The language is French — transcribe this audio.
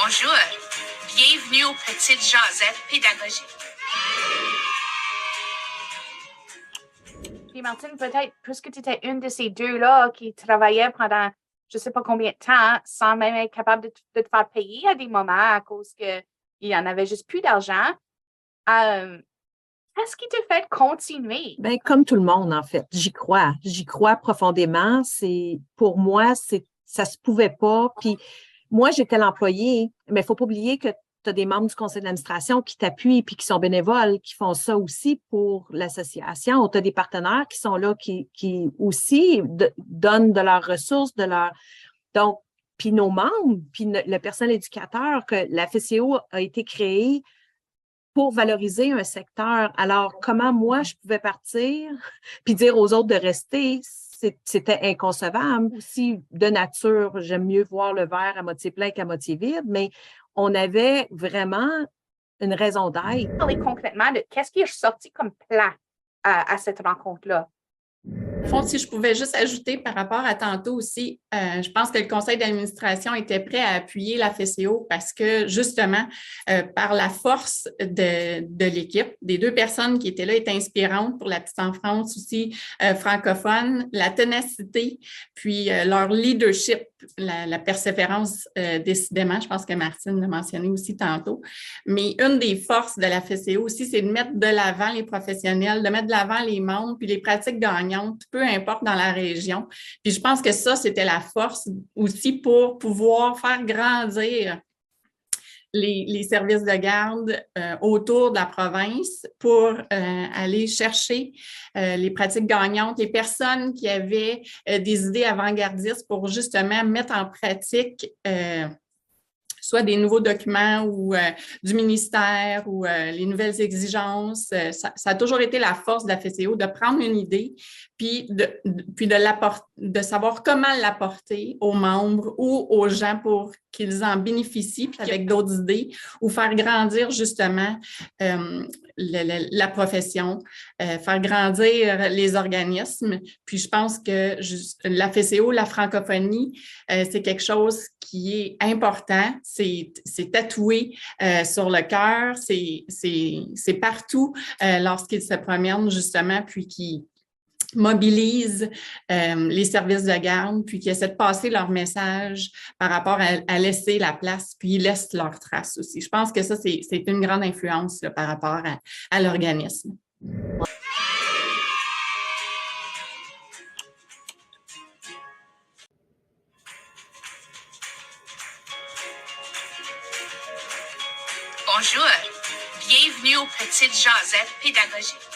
Bonjour, bienvenue aux Petites Jasettes pédagogiques. Puis Martine, peut-être, puisque tu étais une de ces deux-là qui travaillait pendant je ne sais pas combien de temps sans même être capable de te faire payer à des moments à cause qu'il y en avait juste plus d'argent, qu'est-ce qui te fait continuer? Ben, comme tout le monde, en fait. J'y crois. J'y crois profondément. Pour moi, ça se pouvait pas. Puis, moi, j'étais l'employé, mais il faut pas oublier que tu as des membres du conseil d'administration qui t'appuient puis qui sont bénévoles, qui font ça aussi pour l'association. Tu as des partenaires qui sont là, qui aussi donnent de leurs ressources, donc, puis nos membres, puis le personnel éducateur, que la FCO a été créée pour valoriser un secteur. Alors, comment moi, je pouvais partir puis dire aux autres de rester, c'était inconcevable. Aussi, de nature, j'aime mieux voir le verre à moitié plein qu'à moitié vide, mais on avait vraiment une raison d'être. Parler concrètement de qu'est-ce qui est ressorti comme plan à cette rencontre-là? Au fond, si je pouvais juste ajouter par rapport à tantôt aussi, je pense que le conseil d'administration était prêt à appuyer la FCO parce que justement, par la force de l'équipe, des deux personnes qui étaient là étaient inspirantes pour la petite enfance aussi francophone, la ténacité, puis leur leadership, la persévérance décidément, je pense que Martine l'a mentionné aussi tantôt. Mais une des forces de la FCO aussi, c'est de mettre de l'avant les professionnels, de mettre de l'avant les membres, puis les pratiques gagnantes, peu importe dans la région. Puis je pense que ça, c'était la force aussi pour pouvoir faire grandir les services de garde autour de la province pour aller chercher les pratiques gagnantes, les personnes qui avaient des idées avant-gardistes pour justement mettre en pratique soit des nouveaux documents ou du ministère ou les nouvelles exigences. Ça a toujours été la force de la FCO de prendre une idée puis de savoir comment l'apporter aux membres ou aux gens pour qu'ils en bénéficient puis avec d'autres idées ou faire grandir justement la profession, faire grandir les organismes. Puis je pense que la FCO, la francophonie, c'est quelque chose qui est important, c'est tatoué sur le cœur, c'est partout lorsqu'ils se promènent justement, puis qui mobilisent les services de garde, puis qui essaient de passer leur message par rapport à laisser la place, puis ils laissent leur trace aussi. Je pense que ça, c'est une grande influence là, par rapport à l'organisme. Bonjour, bienvenue aux Petites Jasettes pédagogiques.